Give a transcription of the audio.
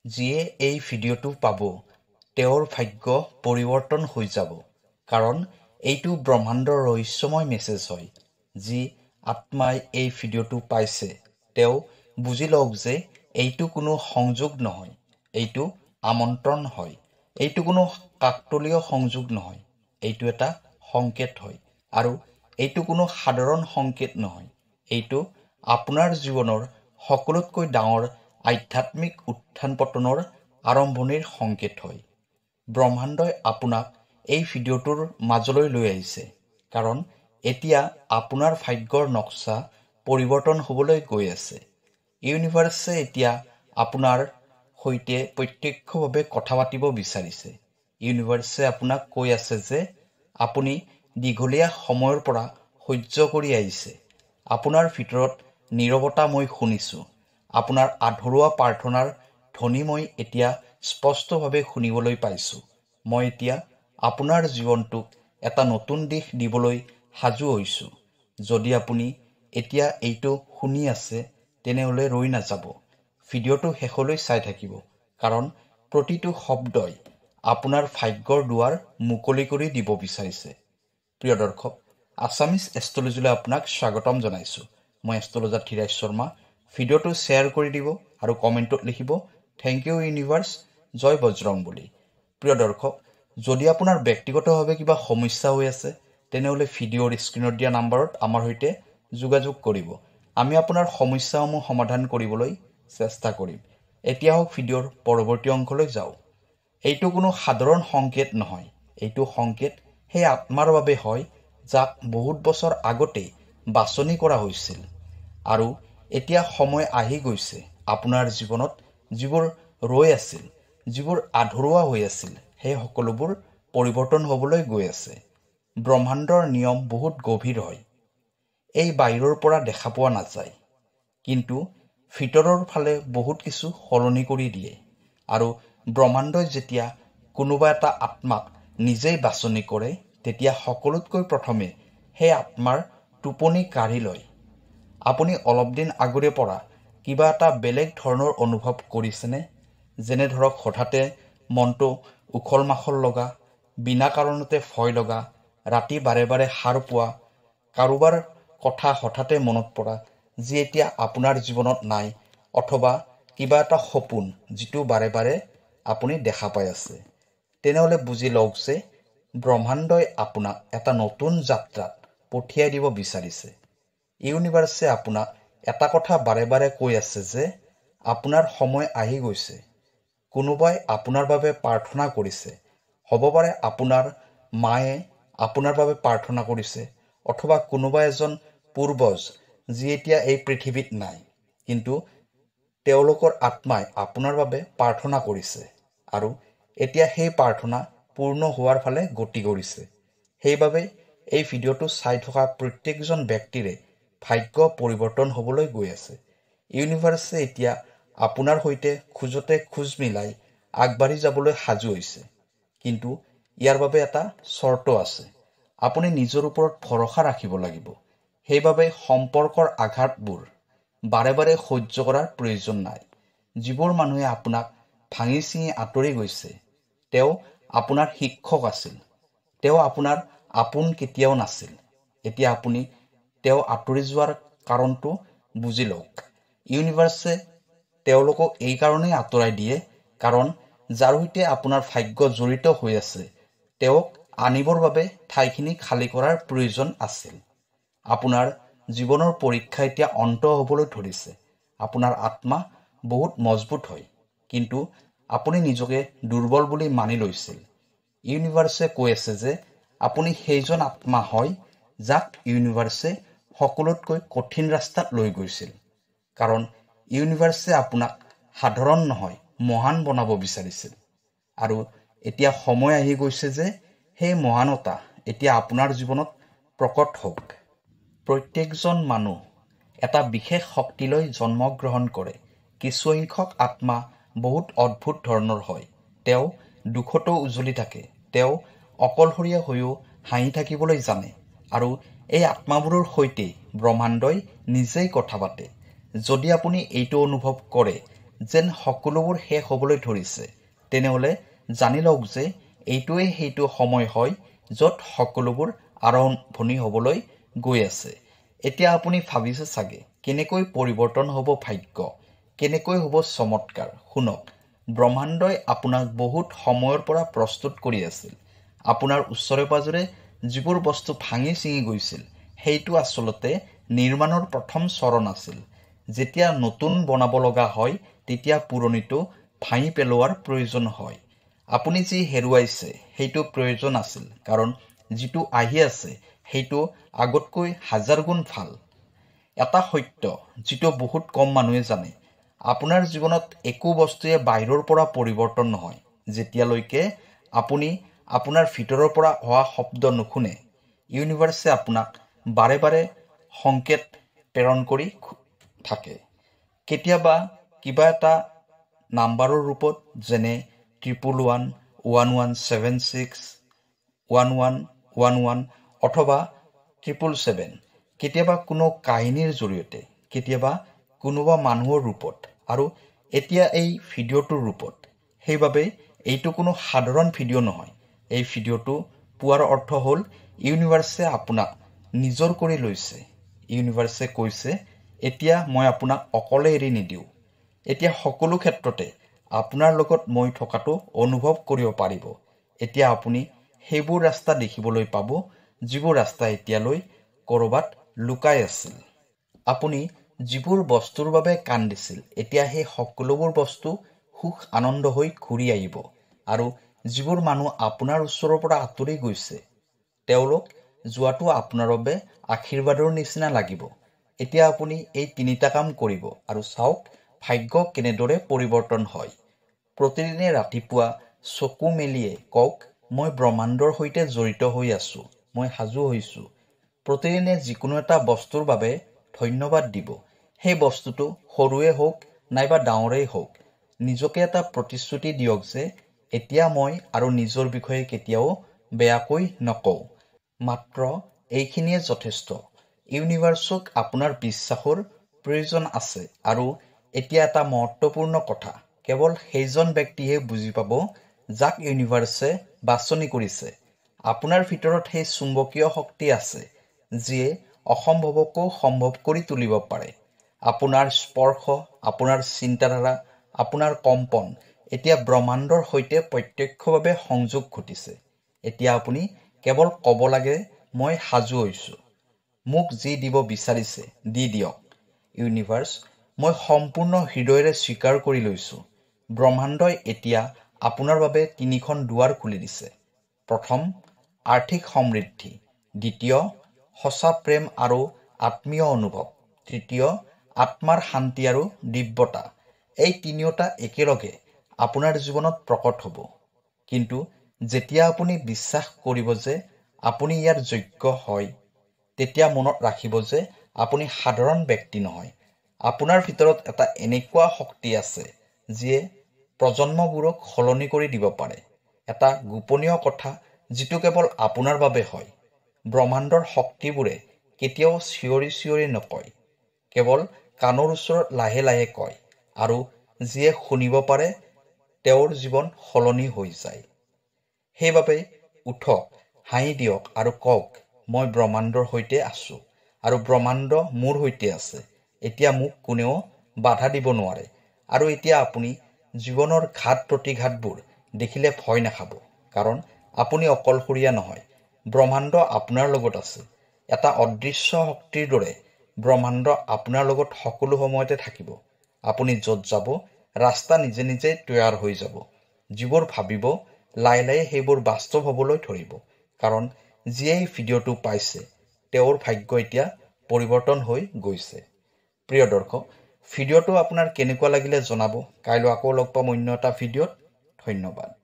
যিয়ে এই ভিডিঅ'টো পাব তেওঁৰ ভাগ্য পৰিৱৰ্তন হৈ যাব, কাৰণ এইটো ব্ৰহ্মাণ্ডৰ ৰহস্যময় মেছেজ হয়। যি আত্মাই এই ভিডিঅ'টো পাইছে তেওঁ বুজি লওক যে এইটো কোনো সংযোগ নহয়, এইটো আমন্ত্ৰণ হয়। এইটো কোনো কাকতলীয় সংযোগ নহয়, এইটো এটা সংকেত হয়। আৰু এইটো কোনো সাধাৰণ সংকেত নহয়, এইটো আপোনাৰ জীৱনৰ সকলোতকৈ ডাঙৰ আধ্যাত্মিক উত্থান পতনৰ আৰম্ভণিৰ সংকেত হয়। ব্ৰহ্মাণ্ডই আপোনাক এই ভিডিঅ'টোৰ মাজলৈ লৈ আহিছে, কাৰণ এতিয়া আপোনাৰ ভাগ্যৰ নক্সা পৰিৱৰ্তন হ'বলৈ গৈ আছে। ইউনিভাৰ্ছে এতিয়া আপোনাৰ সৈতে প্ৰত্যক্ষভাৱে কথা পাতিব বিচাৰিছে। ইউনিভাৰ্ছে আপোনাক কৈ আছে যে আপুনি দীঘলীয়া সময়ৰ পৰা সহ্য কৰি আহিছে। আপোনাৰ ভিতৰত নীৰৱতা মই শুনিছোঁ। আপোনাৰ আধৰুৱা প্ৰাৰ্থনাৰ ধ্বনি মই এতিয়া স্পষ্টভাৱে শুনিবলৈ পাইছোঁ। মই এতিয়া আপোনাৰ জীৱনটোক এটা নতুন দিশ দিবলৈ সাজু হৈছোঁ। যদি আপুনি এতিয়া এইটো শুনি আছে তেনেহ'লে ৰৈ নাযাব। ভিডিঅ'টো শেষলৈ চাই থাকিব, কাৰণ প্ৰতিটো শব্দই আপোনাৰ ভাগ্যৰ দুৱাৰ মুকলি কৰি দিব বিচাৰিছে। প্ৰিয় দৰ্শক, আছামিজ এষ্ট্ৰলজীলৈ আপোনাক স্বাগতম জনাইছোঁ। মই এষ্ট্ৰলজাৰ ধীৰাজ শৰ্মা। ভিডিঅ'টো শ্বেয়াৰ কৰি দিব আৰু কমেণ্টত লিখিব থেংক ইউ ইউনিভাৰ্ছ, জয় বজৰং বুলি। প্ৰিয় দৰ্শক, যদি আপোনাৰ ব্যক্তিগতভাৱে কিবা সমস্যা হৈ আছে তেনেহ'লে ভিডিঅ'ৰ স্ক্ৰীণত দিয়া নাম্বাৰত আমাৰ সৈতে যোগাযোগ কৰিব। আমি আপোনাৰ সমস্যাসমূহ সমাধান কৰিবলৈ চেষ্টা কৰিম। এতিয়া হওক ভিডিঅ'ৰ পৰৱৰ্তী অংশলৈ যাওঁ। এইটো কোনো সাধাৰণ সংকেত নহয়, এইটো সংকেত সেই আত্মাৰ বাবে হয় যাক বহুত বছৰ আগতেই বাছনি কৰা হৈছিল। আৰু এতিয়া সময় আহি গৈছে আপোনাৰ জীৱনত যিবোৰ ৰৈ আছিল, যিবোৰ আধৰুৱা হৈ আছিল, সেই সকলোবোৰ পৰিৱৰ্তন হ'বলৈ গৈ আছে। ব্ৰহ্মাণ্ডৰ নিয়ম বহুত গভীৰ হয়। এই বাহিৰৰ পৰা দেখা পোৱা নাযায়, কিন্তু ভিতৰৰ ফালে বহুত কিছু সলনি কৰি দিয়ে। আৰু ব্ৰহ্মাণ্ডই যেতিয়া কোনোবা এটা আত্মাক নিজেই বাছনি কৰে তেতিয়া সকলোতকৈ প্ৰথমে সেই আত্মাৰ টোপনি কাঢ়ি লয়। আপুনি অলপ দিন আগৰে পৰা কিবা এটা বেলেগ ধৰণৰ অনুভৱ কৰিছেনে? যেনে ধৰক হঠাতে মনটো উখল মাখল লগা, বিনা কাৰণতে ভয় লগা, ৰাতি বাৰে বাৰে সাৰ পোৱা, কাৰোবাৰ কথা হঠাতে মনত পৰা যি এতিয়া আপোনাৰ জীৱনত নাই, অথবা কিবা এটা সপোন যিটো বাৰে বাৰে আপুনি দেখা পাই আছে। তেনেহ'লে বুজি লওক যে ব্ৰহ্মাণ্ডই আপোনাক এটা নতুন যাত্ৰাত পঠিয়াই দিব বিচাৰিছে। ইউনিভাৰ্ছে আপোনাক এটা কথা বাৰে বাৰে কৈ আছে যে আপোনাৰ সময় আহি গৈছে। কোনোবাই আপোনাৰ বাবে প্ৰাৰ্থনা কৰিছে। হ'ব পাৰে আপোনাৰ মায়ে আপোনাৰ বাবে প্ৰাৰ্থনা কৰিছে, অথবা কোনোবা এজন পূৰ্বজ যি এতিয়া এই পৃথিৱীত নাই, কিন্তু তেওঁলোকৰ আত্মাই আপোনাৰ বাবে প্ৰাৰ্থনা কৰিছে আৰু এতিয়া সেই প্ৰাৰ্থনা পূৰ্ণ হোৱাৰ ফালে গতি কৰিছে। সেইবাবে এই ভিডিঅ'টো চাই থকা প্ৰত্যেকজন ব্যক্তিৰে ভাগ্য পৰিৱৰ্তন হ'বলৈ গৈ আছে। ইউনিভাৰ্ছে এতিয়া আপোনাৰ সৈতে খোজতে খোজ মিলাই আগবাঢ়ি যাবলৈ সাজু হৈছে। কিন্তু ইয়াৰ বাবে এটা চৰ্ত আছে। আপুনি নিজৰ ওপৰত ভৰসা ৰাখিব লাগিব। সেইবাবে সম্পৰ্কৰ আঘাতবোৰ বাৰে বাৰে সহ্য কৰাৰ প্ৰয়োজন নাই। যিবোৰ মানুহে আপোনাক ভাঙি চিঙি আঁতৰি গৈছে, তেওঁ আপোনাৰ শিক্ষক আছিল। তেওঁ আপোনাৰ আপোন কেতিয়াও নাছিল। এতিয়া আপুনি তেওঁ আঁতৰি যোৱাৰ কাৰণটো বুজি লওক। ইউনিভাৰ্ছে তেওঁলোকক এই কাৰণেই আঁতৰাই দিয়ে, কাৰণ যাৰ সৈতে আপোনাৰ ভাগ্য জড়িত হৈ আছে তেওঁক আনিবৰ বাবে ঠাইখিনি খালী কৰাৰ প্ৰয়োজন আছিল। আপোনাৰ জীৱনৰ পৰীক্ষা এতিয়া অন্ত হ'বলৈ ধৰিছে। আপোনাৰ আত্মা বহুত মজবুত হয়, কিন্তু আপুনি নিজকে দুৰ্বল বুলি মানি লৈছিল। ইউনিভাৰ্ছে কৈ আছে যে আপুনি সেইজন আত্মা হয় যাক ইউনিভাৰ্ছে সকলোতকৈ কঠিন ৰাস্তাত লৈ গৈছিল। কাৰণ ইউনিভাৰ্ছে আপোনাক সাধাৰণ নহয়, মহান বনাব বিচাৰিছিল। আৰু এতিয়া সময় আহি গৈছে যে সেই মহানতা এতিয়া আপোনাৰ জীৱনত প্ৰকট হওক। প্ৰত্যেকজন মানুহ এটা বিশেষ শক্তিলৈ জন্মগ্ৰহণ কৰে। কিছুসংখ্যক আত্মা বহুত অদ্ভুত ধৰণৰ হয়। তেওঁ দুখতো উজলি থাকে। তেওঁ অকলশৰীয়া হৈও হাঁহি থাকিবলৈ জানে। আৰু এই আত্মাবোৰৰ সৈতে ব্ৰহ্মাণ্ডই নিজেই কথা পাতে। যদি আপুনি এইটো অনুভৱ কৰে যেন সকলোবোৰ শেষ হ'বলৈ ধৰিছে, তেনেহ'লে জানি লওক যে এইটোৱে সেইটো সময় হয় য'ত সকলোবোৰ আৰম্ভণি হ'বলৈ গৈ আছে। এতিয়া আপুনি ভাবিছে চাগে কেনেকৈ পৰিৱৰ্তন হ'ব ভাগ্য, কেনেকৈ হ'ব চমৎকাৰ। শুনক, ব্ৰহ্মাণ্ডই আপোনাক বহুত সময়ৰ পৰা প্ৰস্তুত কৰি আছিল। আপোনাৰ ওচৰে পাজৰে যিবোৰ বস্তু ভাঙি ছিঙি গৈছিল সেইটো আচলতে নিৰ্মাণৰ প্ৰথম চৰণ আছিল। যেতিয়া নতুন বনাব লগা হয় তেতিয়া পুৰণিটো ভাঙি পেলোৱাৰ প্ৰয়োজন হয়। আপুনি যি হেৰুৱাইছে সেইটো প্ৰয়োজন আছিল, কাৰণ যিটো আহি আছে সেইটো আগতকৈ 1000 গুণ ভাল। এটা সত্য যিটো বহুত কম মানুহে জানে, আপোনাৰ জীৱনত একো বস্তুৱে বাহিৰৰ পৰা পৰিৱৰ্তন নহয় যেতিয়ালৈকে আপুনি আপোনাৰ ভিতৰৰ পৰা হোৱা শব্দ নুশুনে। ইউনিভাৰ্ছে আপোনাক বাৰে বাৰে সংকেত প্ৰেৰণ কৰি থাকে। কেতিয়াবা কিবা এটা নাম্বাৰৰ ৰূপত, যেনে 1111, 1176, 1111 অথবা 777, কেতিয়াবা কোনো কাহিনীৰ জৰিয়তে, কেতিয়াবা কোনোবা মানুহৰ ৰূপত, আৰু এতিয়া এই ভিডিঅ'টোৰ ৰূপত। সেইবাবে এইটো কোনো সাধাৰণ ভিডিঅ' নহয়। এই ভিডিঅ'টো পোৱাৰ অৰ্থ হ'ল ইউনিভাৰ্ছে আপোনাক নিজৰ কৰি লৈছে। ইউনিভাৰ্ছে কৈছে, এতিয়া মই আপোনাক অকলে এৰি নিদিওঁ। এতিয়া সকলো ক্ষেত্ৰতে আপোনাৰ লগত মই থকাটো অনুভৱ কৰিব পাৰিব। এতিয়া আপুনি সেইবোৰ ৰাস্তা দেখিবলৈ পাব যিবোৰ ৰাস্তা এতিয়ালৈ ক'ৰবাত লুকাই আছিল। আপুনি যিবোৰ বস্তুৰ বাবে কান্দিছিল, এতিয়া সেই সকলোবোৰ বস্তু সুখ আনন্দ হৈ ঘূৰি আহিব। আৰু যিবোৰ মানুহ আপোনাৰ ওচৰৰ পৰা আঁতৰি গৈছে, তেওঁলোক যোৱাটো আপোনাৰ বাবে আশীৰ্বাদৰ নিচিনা লাগিব। এতিয়া আপুনি এই 3টা কাম কৰিব আৰু চাওক ভাগ্য কেনেদৰে পৰিৱৰ্তন হয়। প্ৰতিদিনে ৰাতিপুৱা চকু মেলিয়ে কওক, মই ব্ৰহ্মাণ্ডৰ সৈতে জড়িত হৈ আছো, মই সাজু হৈছো। প্ৰতিদিনে যিকোনো এটা বস্তুৰ বাবে ধন্যবাদ দিব। সেই বস্তুটো সৰুৱে হওক নাইবা ডাঙৰেই হওক। নিজকে এটা প্ৰতিশ্ৰুতি দিয়ক যে এতিয়া মই আৰু নিজৰ বিষয়ে কেতিয়াও বেয়াকৈ নকওঁ। মাত্ৰ এইখিনিয়ে যথেষ্ট। ইউনিভাৰ্ছক আপোনাৰ বিশ্বাসৰ প্ৰয়োজন আছে। আৰু এতিয়া এটা মহত্বপূৰ্ণ কথা, কেৱল সেইজন ব্যক্তিহে বুজি পাব যাক ইউনিভাৰ্ছে বাছনি কৰিছে। আপোনাৰ ভিতৰত সেই চুম্বকীয় শক্তি আছে যিয়ে অসম্ভৱকো সম্ভৱ কৰি তুলিব পাৰে। আপোনাৰ স্পৰ্শ, আপোনাৰ চিন্তাধাৰা, আপোনাৰ কম্পন এতিয়া ব্ৰহ্মাণ্ডৰ সৈতে প্ৰত্যক্ষভাৱে সংযোগ ঘটিছে। এতিয়া আপুনি কেৱল ক'ব লাগে, মই সাজু হৈছো। মোক যি দিব বিচাৰিছে দি দিয়ক। ইউনিভাৰ্ছ, মই সম্পূৰ্ণ হৃদয়েৰে স্বীকাৰ কৰি লৈছো। ব্ৰহ্মাণ্ডই এতিয়া আপোনাৰ বাবে 3খন দুৱাৰ খুলি দিছে। প্ৰথম, আৰ্থিক সমৃদ্ধি। দ্বিতীয়, সঁচা প্ৰেম আৰু আত্মীয় অনুভৱ। তৃতীয়, আত্মাৰ শান্তি আৰু দিব্যতা। এই 3টা একেলগে আপোনাৰ জীৱনত প্ৰকট হ'ব। কিন্তু যেতিয়া আপুনি বিশ্বাস কৰিব যে আপুনি ইয়াৰ যোগ্য হয়, তেতিয়া মনত ৰাখিব যে আপুনি সাধাৰণ ব্যক্তি নহয়। আপোনাৰ ভিতৰত এটা এনেকুৱা শক্তি আছে যিয়ে প্ৰজন্মবোৰক সলনি কৰি দিব পাৰে। এটা গোপনীয় কথা যিটো কেৱল আপোনাৰ বাবে হয়। ব্ৰহ্মাণ্ডৰ শক্তিবোৰে কেতিয়াও চিঞৰি চিঞৰি নকয়, কেৱল কাণৰ ওচৰত লাহে লাহে কয়। আৰু যিয়ে শুনিব পাৰে তেওঁৰ জীৱন সলনি হৈ যায়। সেইবাবে উঠক, হাঁহি দিয়ক আৰু কওক, মই ব্ৰহ্মাণ্ডৰ সৈতে আছো আৰু ব্ৰহ্মাণ্ড মোৰ সৈতে আছে। এতিয়া মোক কোনেও বাধা দিব নোৱাৰে। আৰু এতিয়া আপুনি জীৱনৰ ঘাত প্ৰতিঘাতবোৰ দেখিলে ভয় নাখাব, কাৰণ আপুনি অকলশৰীয়া নহয়। ব্ৰহ্মাণ্ড আপোনাৰ লগত আছে। এটা অদৃশ্য শক্তিৰ দৰে ব্ৰহ্মাণ্ড আপোনাৰ লগত সকলো সময়তে থাকিব। আপুনি য'ত যাব ৰাস্তা নিজে নিজে তৈয়াৰ হৈ যাব। যিবোৰ ভাবিব লাহে লাহে সেইবোৰ বাস্তৱ হ'বলৈ ধৰিব। কাৰণ যিয়ে এই ভিডিঅ'টো পাইছে তেওঁৰ ভাগ্য এতিয়া পৰিৱৰ্তন হৈ গৈছে। প্ৰিয় দৰ্শক, ভিডিঅ'টো আপোনাৰ কেনেকুৱা লাগিলে জনাব। কাইলৈ আকৌ লগ পাম অন্য এটা ভিডিঅ'ত। ধন্যবাদ।